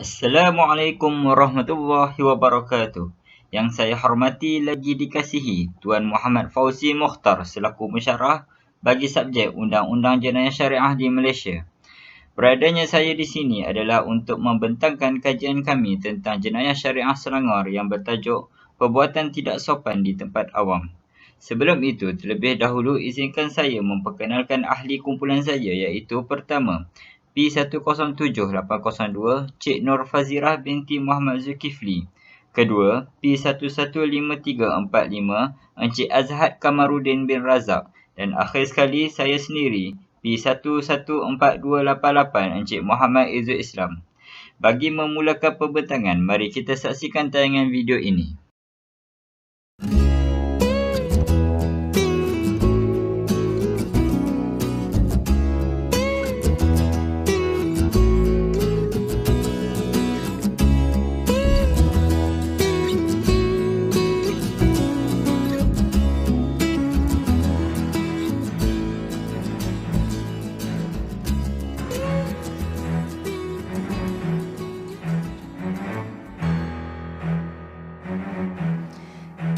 Assalamualaikum warahmatullahi wabarakatuh. Yang saya hormati lagi dikasihi Tuan Muhammad Fauzi Mokhtar selaku pensyarah bagi subjek Undang-Undang Jenayah Syariah di Malaysia. Beradanya saya di sini adalah untuk membentangkan kajian kami tentang jenayah syariah Selangor yang bertajuk Perbuatan Tidak Sopan di Tempat Awam. Sebelum itu, terlebih dahulu izinkan saya memperkenalkan ahli kumpulan saya iaitu pertama, P107802 Cik Nur Fazirah binti Muhammad Zulkifli. Kedua, P115345 Encik Azhad Kamarudin bin Razak. Dan akhir sekali saya sendiri, P114288 Encik Muhammad Izzul Islam. Bagi memulakan pembentangan, mari kita saksikan tayangan video ini.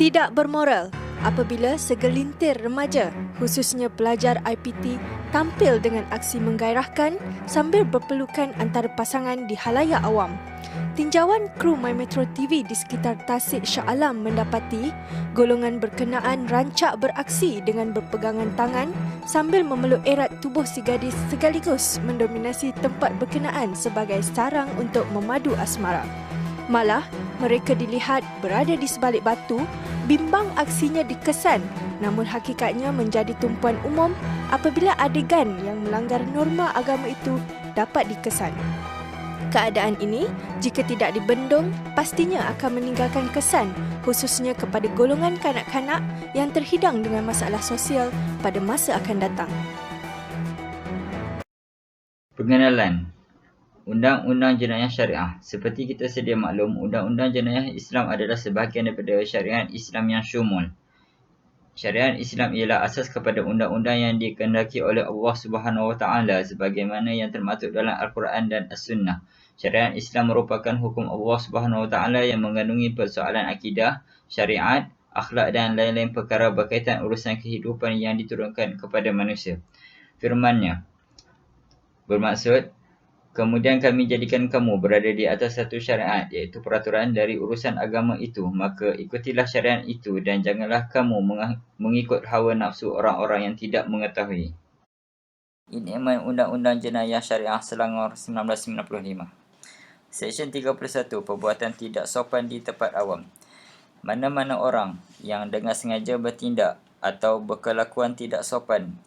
Tidak bermoral apabila segelintir remaja, khususnya pelajar IPT, tampil dengan aksi menggairahkan sambil berpelukan antara pasangan di halayak awam. Tinjauan kru My Metro TV di sekitar Tasik Shah Alam mendapati golongan berkenaan rancak beraksi dengan berpegangan tangan sambil memeluk erat tubuh si gadis sekaligus mendominasi tempat berkenaan sebagai sarang untuk memadu asmara. Malah, mereka dilihat berada di sebalik batu, bimbang aksinya dikesan, namun hakikatnya menjadi tumpuan umum apabila adegan yang melanggar norma agama itu dapat dikesan. Keadaan ini, jika tidak dibendung, pastinya akan meninggalkan kesan khususnya kepada golongan kanak-kanak yang terhidang dengan masalah sosial pada masa akan datang. Pengenalan Undang-Undang Jenayah Syariah. Seperti kita sedia maklum, Undang-Undang Jenayah Islam adalah sebahagian daripada syariat Islam yang syumul. Syariat Islam ialah asas kepada undang-undang yang dikehendaki oleh Allah Subhanahu Wa Taala sebagaimana yang termaktub dalam Al-Quran dan As-Sunnah. Syariat Islam merupakan hukum Allah Subhanahu Wa Taala yang mengandungi persoalan akidah, syariat, akhlak dan lain-lain perkara berkaitan urusan kehidupan yang diturunkan kepada manusia. Firman-Nya bermaksud, kemudian kami jadikan kamu berada di atas satu syariat, iaitu peraturan dari urusan agama itu. Maka ikutilah syariat itu dan janganlah kamu mengikut hawa nafsu orang-orang yang tidak mengetahui. Enakmen Undang-Undang Jenayah Syariah Selangor 1995. Seksyen 31. Perbuatan tidak sopan di tempat awam. Mana-mana orang yang dengan sengaja bertindak atau berkelakuan tidak sopan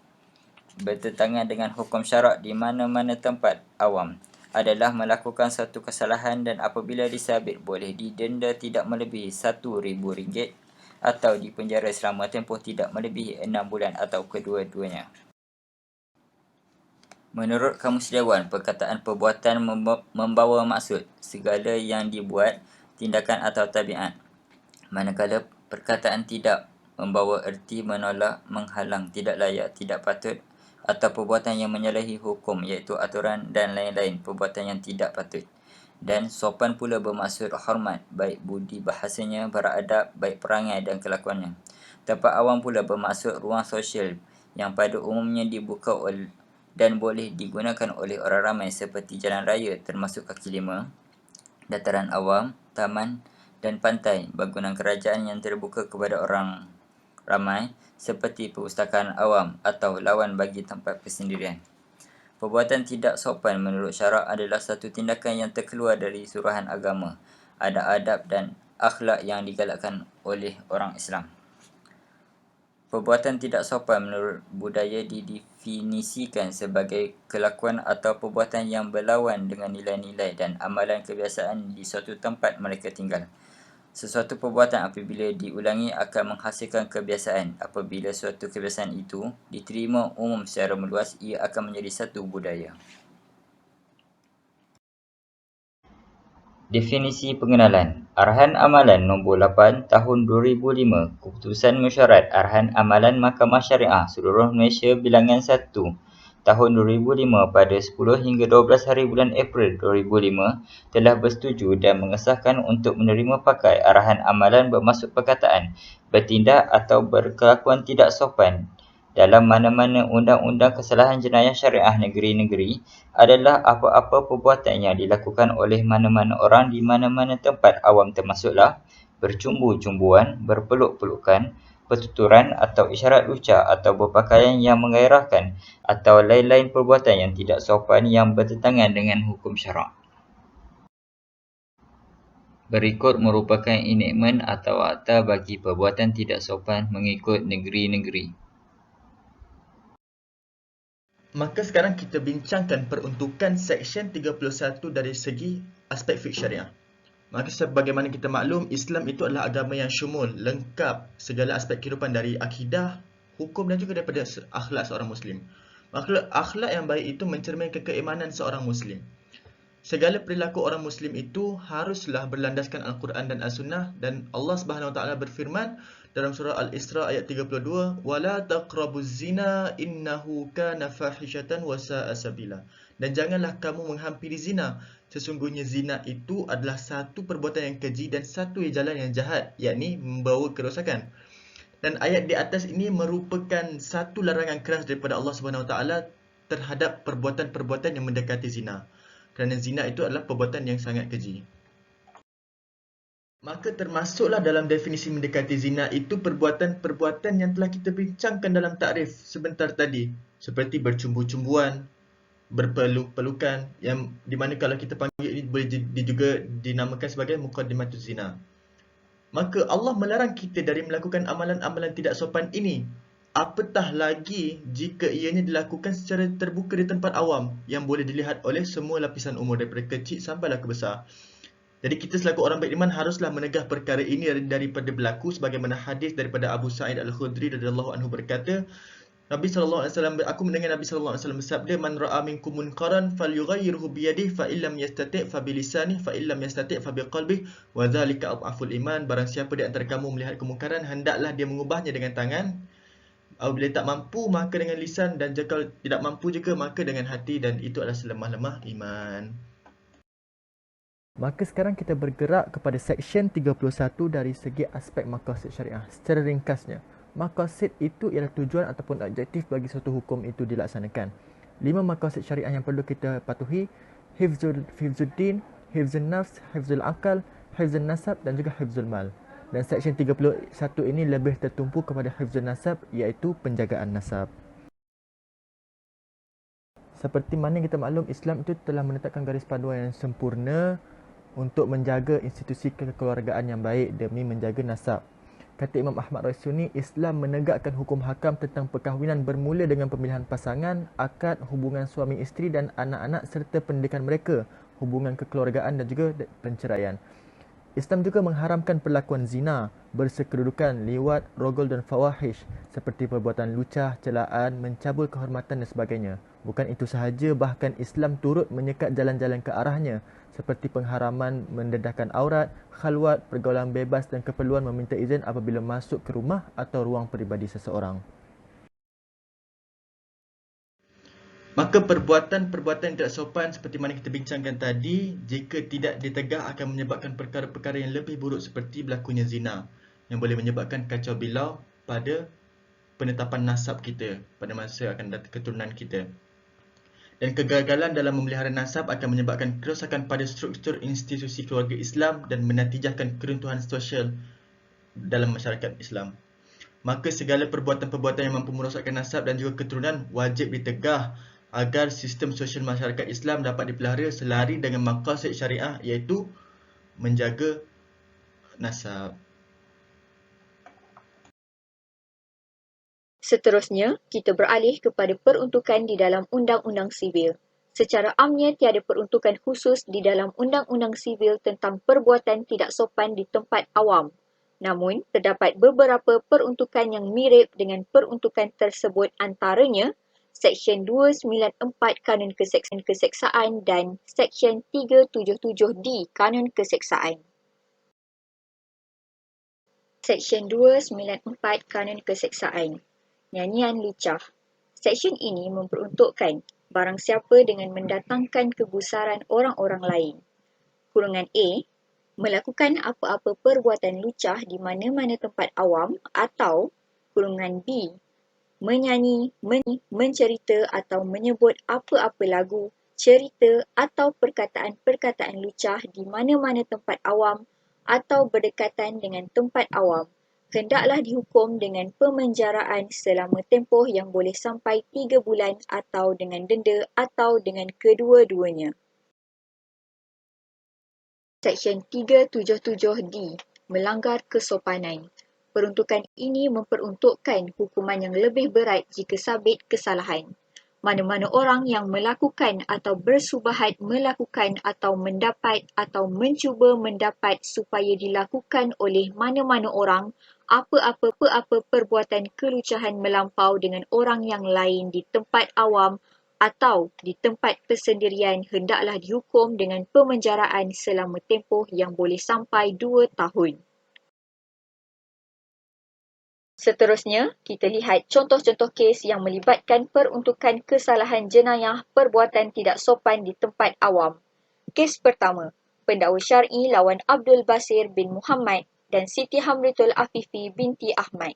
bertentangan dengan hukum syarak di mana-mana tempat awam adalah melakukan satu kesalahan dan apabila disabit boleh didenda tidak melebihi RM1,000 atau dipenjara selama tempoh tidak melebihi 6 bulan atau kedua-duanya. Menurut Kamus Dewan, perkataan perbuatan membawa maksud segala yang dibuat, tindakan atau tabiat. Manakala perkataan tidak membawa erti menolak, menghalang, tidak layak, tidak patut atau perbuatan yang menyalahi hukum iaitu aturan dan lain-lain perbuatan yang tidak patut. Dan sopan pula bermaksud hormat, baik budi bahasanya, beradab, baik perangai dan kelakuannya. Tempat awam pula bermaksud ruang sosial yang pada umumnya dibuka dan boleh digunakan oleh orang ramai seperti jalan raya termasuk kaki lima, dataran awam, taman dan pantai, bangunan kerajaan yang terbuka kepada orang ramai seperti perpustakaan awam atau lawan bagi tempat persendirian. Perbuatan tidak sopan menurut syarak adalah satu tindakan yang terkeluar dari suruhan agama, ada adab dan akhlak yang digalakkan oleh orang Islam. Perbuatan tidak sopan menurut budaya didefinisikan sebagai kelakuan atau perbuatan yang berlawan dengan nilai-nilai dan amalan kebiasaan di suatu tempat mereka tinggal. Sesuatu perbuatan apabila diulangi akan menghasilkan kebiasaan. Apabila suatu kebiasaan itu diterima umum secara meluas, ia akan menjadi satu budaya. Definisi pengenalan. Arahan Amalan Nombor 8 Tahun 2005, Keputusan Mesyuarat Arahan Amalan Mahkamah Syariah Seluruh Malaysia Bilangan 1 tahun 2005 pada 10 hingga 12 hari bulan April 2005 telah bersetuju dan mengesahkan untuk menerima pakai arahan amalan bermaksud perkataan, bertindak atau berkelakuan tidak sopan dalam mana-mana undang-undang kesalahan jenayah syariah negeri-negeri adalah apa-apa perbuatan yang dilakukan oleh mana-mana orang di mana-mana tempat awam termasuklah bercumbu-cumbuan, berpeluk-pelukan, pertuturan atau isyarat lucah atau berpakaian yang menggairahkan atau lain-lain perbuatan yang tidak sopan yang bertentangan dengan hukum syarak. Berikut merupakan enakmen atau akta bagi perbuatan tidak sopan mengikut negeri-negeri. Maka sekarang kita bincangkan peruntukan Seksyen 31 dari segi aspek fiqh syariah. Maka sebagaimana kita maklum, Islam itu adalah agama yang syumul, lengkap segala aspek kehidupan dari akidah, hukum dan juga daripada akhlak seorang Muslim. Maka akhlak yang baik itu mencerminkan keimanan seorang Muslim. Segala perilaku orang Muslim itu haruslah berlandaskan Al-Quran dan As-Sunnah, dan Allah Subhanahu Wa Taala berfirman dalam surah Al-Isra ayat 32, "Wala taqrabuz zina innahu kana fahishatan wa sa'a sabila." Dan janganlah kamu menghampiri zina. Sesungguhnya zina itu adalah satu perbuatan yang keji dan satu jalan yang jahat, yakni membawa kerosakan. Dan ayat di atas ini merupakan satu larangan keras daripada Allah Subhanahu Wa Taala terhadap perbuatan-perbuatan yang mendekati zina. Kerana zina itu adalah perbuatan yang sangat keji. Maka termasuklah dalam definisi mendekati zina itu perbuatan-perbuatan yang telah kita bincangkan dalam takrif sebentar tadi, seperti bercumbu-cumbuan, berpeluk-pelukan, yang di mana kalau kita panggil ini boleh juga dinamakan sebagai muqaddimatuz zina. Maka Allah melarang kita dari melakukan amalan-amalan tidak sopan ini. Apatah lagi jika ianya dilakukan secara terbuka di tempat awam yang boleh dilihat oleh semua lapisan umur daripada kecil sampailah ke besar. Jadi kita selaku orang beriman haruslah menegah perkara ini daripada berlaku, sebagaimana hadis daripada Abu Sa'id Al-Khudri radhiyallahu anhu berkata, Nabi SAW, aku mendengar Nabi SAW bersabda, "Man ra'a minkum munkaran falyughayyirhu biyadihi fa illam yastati' fa bilisanihi fa illam yastati' fa biqalbihi wa dzalika adhaful iman." Barang siapa di antara kamu melihat kemungkaran, hendaklah dia mengubahnya dengan tangan. Apabila tak mampu, maka dengan lisan, dan jika tidak mampu juga, maka dengan hati, dan itu adalah selemah-lemah iman. Maka sekarang kita bergerak kepada Seksyen 31 dari segi aspek maqasid syariah. Secara ringkasnya, maqasid itu ialah tujuan ataupun objektif bagi suatu hukum itu dilaksanakan. 5 maqasid syariah yang perlu kita patuhi: hifzuddin, hifzun nafs, hifzul akal, hifzun nasab dan juga hifzul mal. Dan Seksyen 31 ini lebih tertumpu kepada hifzun nasab, iaitu penjagaan nasab. Seperti mana kita maklum, Islam itu telah menetapkan garis panduan yang sempurna untuk menjaga institusi kekeluargaan yang baik demi menjaga nasab. Kata Imam Ahmad Raisuni, Islam menegakkan hukum hakam tentang perkahwinan bermula dengan pemilihan pasangan, akad, hubungan suami isteri dan anak-anak serta pendidikan mereka, hubungan kekeluargaan dan juga penceraian. Islam juga mengharamkan perlakuan zina, bersekedudukan, liwat, rogol dan fawahish seperti perbuatan lucah, celaan, mencabul kehormatan dan sebagainya. Bukan itu sahaja, bahkan Islam turut menyekat jalan-jalan ke arahnya seperti pengharaman mendedahkan aurat, khalwat, pergaulan bebas dan keperluan meminta izin apabila masuk ke rumah atau ruang peribadi seseorang. Maka perbuatan-perbuatan yang tidak sopan seperti mana kita bincangkan tadi, jika tidak ditegah akan menyebabkan perkara-perkara yang lebih buruk seperti berlakunya zina, yang boleh menyebabkan kacau bilau pada penetapan nasab kita pada masa akan datang keturunan kita. Dan kegagalan dalam memelihara nasab akan menyebabkan kerosakan pada struktur institusi keluarga Islam dan menatijahkan keruntuhan sosial dalam masyarakat Islam. Maka segala perbuatan-perbuatan yang mampu merosakkan nasab dan juga keturunan wajib ditegah agar sistem sosial masyarakat Islam dapat dipelihara selari dengan maqasid syariah, iaitu menjaga nasab. Seterusnya, kita beralih kepada peruntukan di dalam Undang-Undang Sivil. Secara amnya, tiada peruntukan khusus di dalam Undang-Undang Sivil tentang perbuatan tidak sopan di tempat awam. Namun, terdapat beberapa peruntukan yang mirip dengan peruntukan tersebut, antaranya Seksyen 294 Kanun Keseksaan dan Seksyen 377D Kanun Keseksaan. Seksyen 294 Kanun Keseksaan. Nyanyian lucah. Seksyen ini memperuntukkan barang siapa dengan mendatangkan kegusaran orang-orang lain. Kurungan A, melakukan apa-apa perbuatan lucah di mana-mana tempat awam, atau kurungan B, menyanyi, mencerita atau menyebut apa-apa lagu, cerita atau perkataan-perkataan lucah di mana-mana tempat awam atau berdekatan dengan tempat awam, hendaklah dihukum dengan pemenjaraan selama tempoh yang boleh sampai 3 bulan atau dengan denda atau dengan kedua-duanya. Seksyen 377D, melanggar kesopanan. Peruntukan ini memperuntukkan hukuman yang lebih berat jika sabit kesalahan. Mana-mana orang yang melakukan atau bersubahat melakukan atau mendapat atau mencuba mendapat supaya dilakukan oleh mana-mana orang apa-apa perbuatan kelucahan melampau dengan orang yang lain di tempat awam atau di tempat persendirian, hendaklah dihukum dengan pemenjaraan selama tempoh yang boleh sampai 2 tahun. Seterusnya, kita lihat contoh-contoh kes yang melibatkan peruntukan kesalahan jenayah perbuatan tidak sopan di tempat awam. Kes pertama, pendakwa syar'i lawan Abdul Basir bin Muhammad dan Siti Hamritul Afifi binti Ahmad.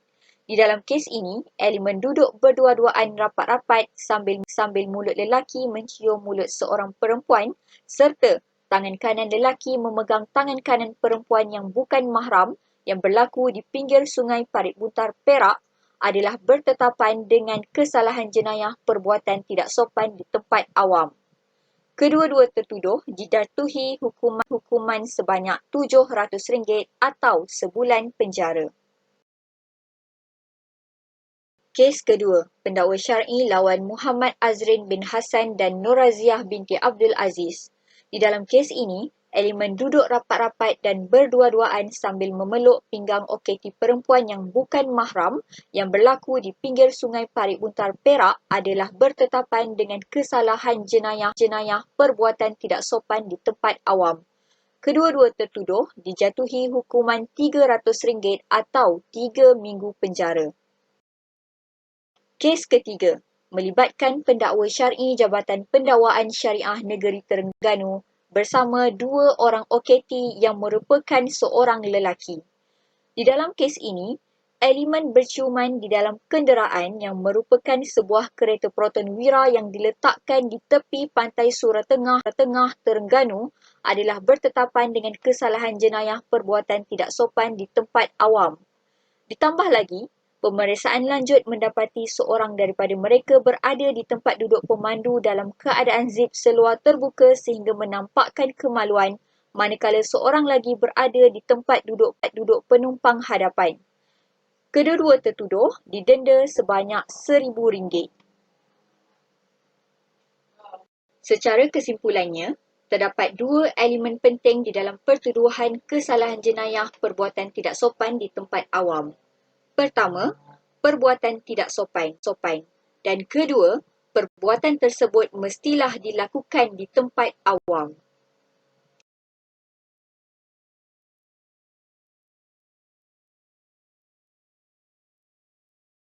Di dalam kes ini, elemen duduk berdua-duaan rapat-rapat sambil mulut lelaki mencium mulut seorang perempuan serta tangan kanan lelaki memegang tangan kanan perempuan yang bukan mahram yang berlaku di pinggir sungai Parit Buntar, Perak adalah bertetapan dengan kesalahan jenayah perbuatan tidak sopan di tempat awam. Kedua-dua tertuduh dijatuhi hukuman sebanyak RM700 atau sebulan penjara. Kes kedua, pendakwa syar'i lawan Muhammad Azrin bin Hassan dan Noraziah binti Abdul Aziz. Di dalam kes ini, elemen duduk rapat-rapat dan berdua-duaan sambil memeluk pinggang oketi perempuan yang bukan mahram yang berlaku di pinggir sungai Parit Buntar, Perak adalah bertetapan dengan kesalahan jenayah perbuatan tidak sopan di tempat awam. Kedua-dua tertuduh dijatuhi hukuman RM300 atau 3 minggu penjara. Kes ketiga, melibatkan pendakwa syar'i Jabatan Pendakwaan Syariah Negeri Terengganu bersama 2 orang oketi yang merupakan seorang lelaki. Di dalam kes ini, elemen berciuman di dalam kenderaan yang merupakan sebuah kereta Proton Wira yang diletakkan di tepi pantai Suratengah Terengganu adalah bertetapan dengan kesalahan jenayah perbuatan tidak sopan di tempat awam. Ditambah lagi, pemeriksaan lanjut mendapati seorang daripada mereka berada di tempat duduk pemandu dalam keadaan zip seluar terbuka sehingga menampakkan kemaluan, manakala seorang lagi berada di tempat duduk penumpang hadapan. Kedua-dua tertuduh didenda sebanyak RM1,000. Secara kesimpulannya, terdapat 2 elemen penting di dalam pertuduhan kesalahan jenayah perbuatan tidak sopan di tempat awam. Pertama, perbuatan tidak sopan. Dan kedua, perbuatan tersebut mestilah dilakukan di tempat awam.